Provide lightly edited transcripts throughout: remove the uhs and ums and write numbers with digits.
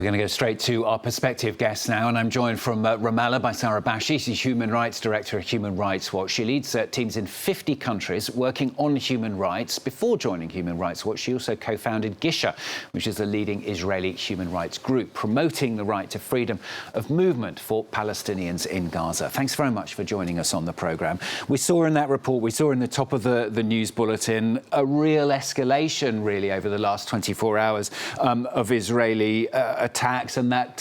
We're going to go straight to our perspective guest now, and I'm joined from Ramallah by Sari Bashi. She's Human Rights Director at Human Rights Watch. She leads teams in 50 countries working on human rights. Before joining Human Rights Watch, she also co-founded Gisha, which is the leading Israeli human rights group, promoting the right to freedom of movement for Palestinians in Gaza. Thanks very much for joining us on the programme. We saw in that report, we saw in the top of the news bulletin, a real escalation, really, over the last 24 hours of Israeli attacks, and that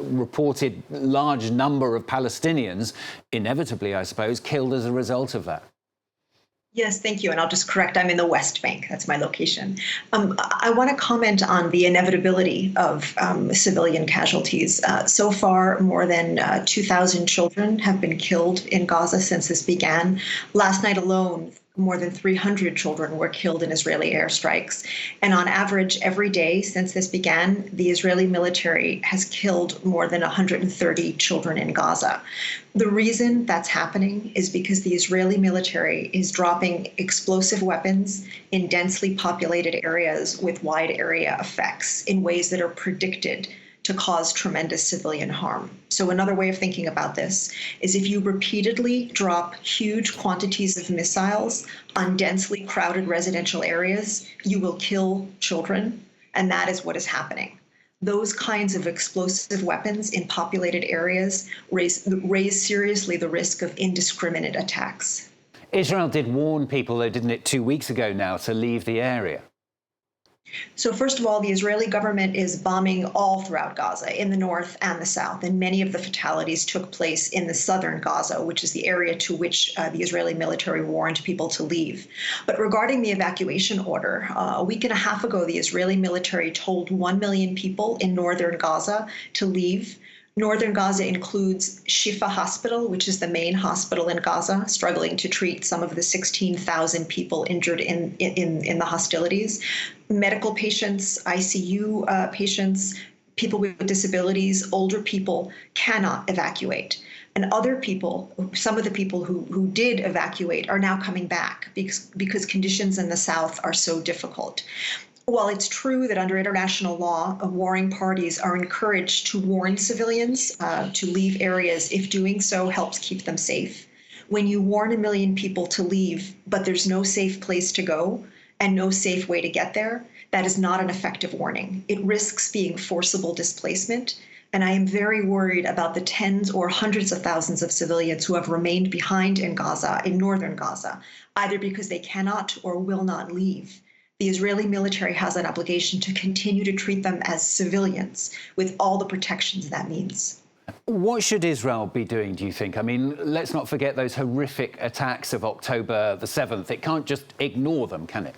reported large number of Palestinians, inevitably, I suppose, killed as a result of that. Yes, thank you. And I'll just correct, I'm in the West Bank. That's my location. I want to comment on the inevitability of civilian casualties. So far, more than 2,000 children have been killed in Gaza since this began. Last night alone, more than 300 children were killed in Israeli airstrikes. And on average, every day since this began, the Israeli military has killed more than 130 children in Gaza. The reason that's happening is because the Israeli military is dropping explosive weapons in densely populated areas with wide area effects in ways that are predicted to cause tremendous civilian harm. So another way of thinking about this is if you repeatedly drop huge quantities of missiles on densely crowded residential areas, you will kill children, and that is what is happening. Those kinds of explosive weapons in populated areas raise seriously the risk of indiscriminate attacks. Israel did warn people, though, didn't it, 2 weeks ago now, to leave the area? So first of all, the Israeli government is bombing all throughout Gaza, in the north and the south, and many of the fatalities took place in the southern Gaza, which is the area to which the Israeli military warned people to leave. But regarding the evacuation order, a week and a half ago, the Israeli military told 1 million people in northern Gaza to leave. Northern Gaza includes Shifa Hospital, which is the main hospital in Gaza, struggling to treat some of the 16,000 people injured in the hostilities. Medical patients, ICU patients, people with disabilities, older people cannot evacuate. And other people, some of the people who did evacuate are now coming back because conditions in the south are so difficult. While it's true that under international law, warring parties are encouraged to warn civilians to leave areas if doing so helps keep them safe, when you warn 1 million people to leave, but there's no safe place to go and no safe way to get there, that is not an effective warning. It risks being forcible displacement. And I am very worried about the tens or hundreds of thousands of civilians who have remained behind in Gaza, in northern Gaza, either because they cannot or will not leave. The Israeli military has an obligation to continue to treat them as civilians with all the protections that means. What should Israel be doing, do you think? I mean, let's not forget those horrific attacks of October the 7th. It can't just ignore them, can it?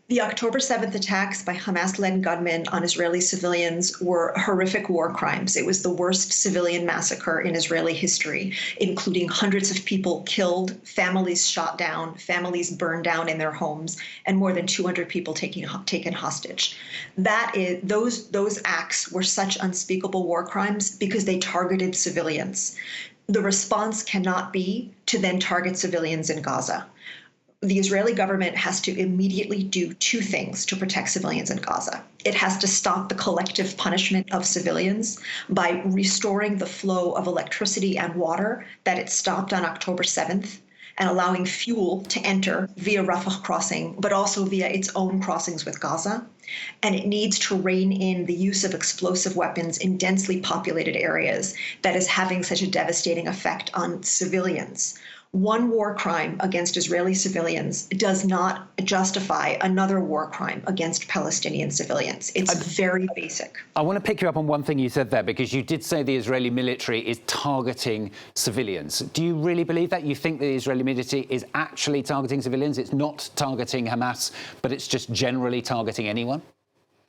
The October 7th attacks by Hamas-led gunmen on Israeli civilians were horrific war crimes. It was the worst civilian massacre in Israeli history, including hundreds of people killed, families shot down, families burned down in their homes, and more than 200 people taken hostage. Those acts were such unspeakable war crimes because they targeted civilians. The response cannot be to then target civilians in Gaza. The Israeli government has to immediately do two things to protect civilians in Gaza. It has to stop the collective punishment of civilians by restoring the flow of electricity and water that it stopped on October 7th and allowing fuel to enter via Rafah crossing, but also via its own crossings with Gaza. And it needs to rein in the use of explosive weapons in densely populated areas that is having such a devastating effect on civilians. One war crime against Israeli civilians does not justify another war crime against Palestinian civilians. It's very basic. I want to pick you up on one thing you said there, because you did say the Israeli military is targeting civilians. Do you really believe that? You think the Israeli military is actually targeting civilians? It's not targeting Hamas, but it's just generally targeting anyone?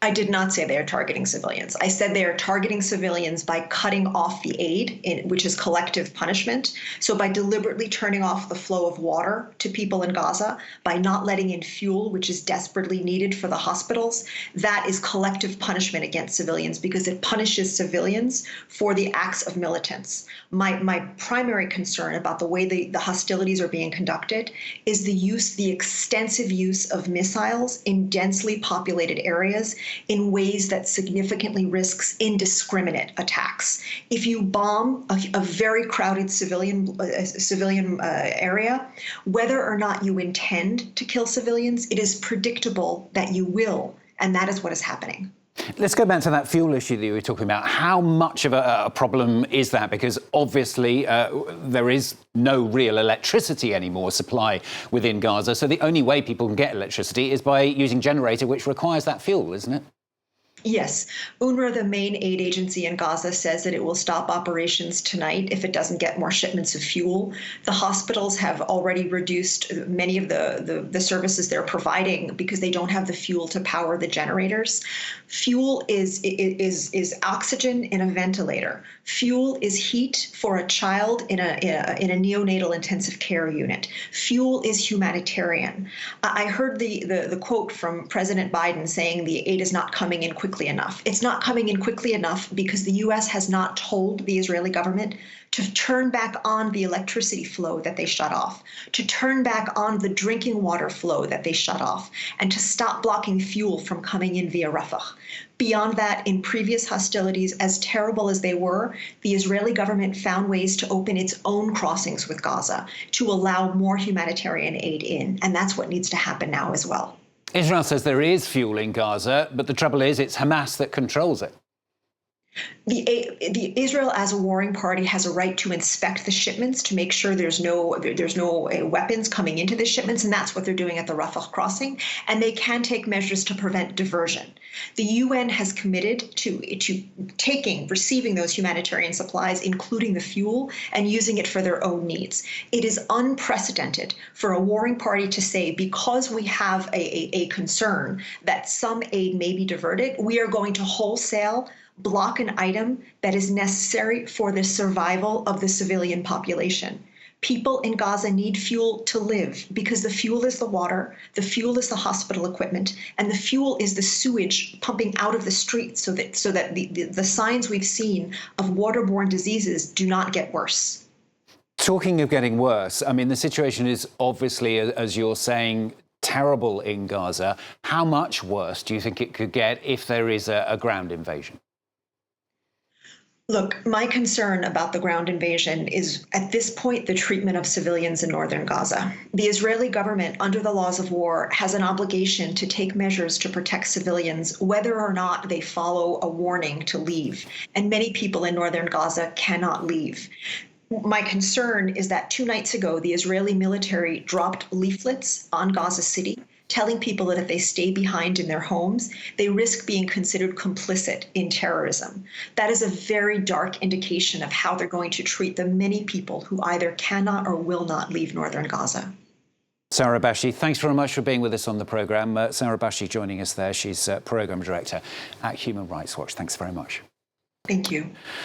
I did not say they are targeting civilians. I said they are targeting civilians by cutting off the aid, which is collective punishment. So by deliberately turning off the flow of water to people in Gaza, by not letting in fuel, which is desperately needed for the hospitals, that is collective punishment against civilians because it punishes civilians for the acts of militants. My primary concern about the way the hostilities are being conducted is the extensive use of missiles in densely populated areas in ways that significantly risks indiscriminate attacks. If you bomb a very crowded civilian area, whether or not you intend to kill civilians, it is predictable that you will, and that is what is happening. Let's go back to that fuel issue that you were talking about. How much of a problem is that? Because obviously there is no real electricity anymore supply within Gaza. So the only way people can get electricity is by using generator, which requires that fuel, isn't it? Yes. UNRWA, the main aid agency in Gaza, says that it will stop operations tonight if it doesn't get more shipments of fuel. The hospitals have already reduced many of the services they're providing because they don't have the fuel to power the generators. Fuel is oxygen in a ventilator. Fuel is heat for a child in a neonatal intensive care unit. Fuel is humanitarian. I heard the quote from President Biden saying the aid is not coming in quickly enough. It's not coming in quickly enough because the U.S. has not told the Israeli government to turn back on the electricity flow that they shut off, to turn back on the drinking water flow that they shut off, and to stop blocking fuel from coming in via Rafah. Beyond that, in previous hostilities, as terrible as they were, the Israeli government found ways to open its own crossings with Gaza to allow more humanitarian aid in, and that's what needs to happen now as well. Israel says there is fuel in Gaza, but the trouble is it's Hamas that controls it. The Israel, as a warring party, has a right to inspect the shipments to make sure there's no weapons coming into the shipments, and that's what they're doing at the Rafah crossing. And they can take measures to prevent diversion. The UN has committed to receiving those humanitarian supplies, including the fuel, and using it for their own needs. It is unprecedented for a warring party to say, because we have a concern that some aid may be diverted, we are going to wholesale block an item that is necessary for the survival of the civilian population. People in Gaza need fuel to live because the fuel is the water, the fuel is the hospital equipment, and the fuel is the sewage pumping out of the streets so that the signs we've seen of waterborne diseases do not get worse. Talking of getting worse, I mean, the situation is obviously, as you're saying, terrible in Gaza. How much worse do you think it could get if there is a ground invasion? Look, my concern about the ground invasion is, at this point, the treatment of civilians in northern Gaza. The Israeli government, under the laws of war, has an obligation to take measures to protect civilians, whether or not they follow a warning to leave. And many people in northern Gaza cannot leave. My concern is that 2 nights ago, the Israeli military dropped leaflets on Gaza City, telling people that if they stay behind in their homes, they risk being considered complicit in terrorism. That is a very dark indication of how they're going to treat the many people who either cannot or will not leave northern Gaza. Sari Bashi, thanks very much for being with us on the programme. Sari Bashi joining us there. She's Programme Director at Human Rights Watch. Thanks very much. Thank you.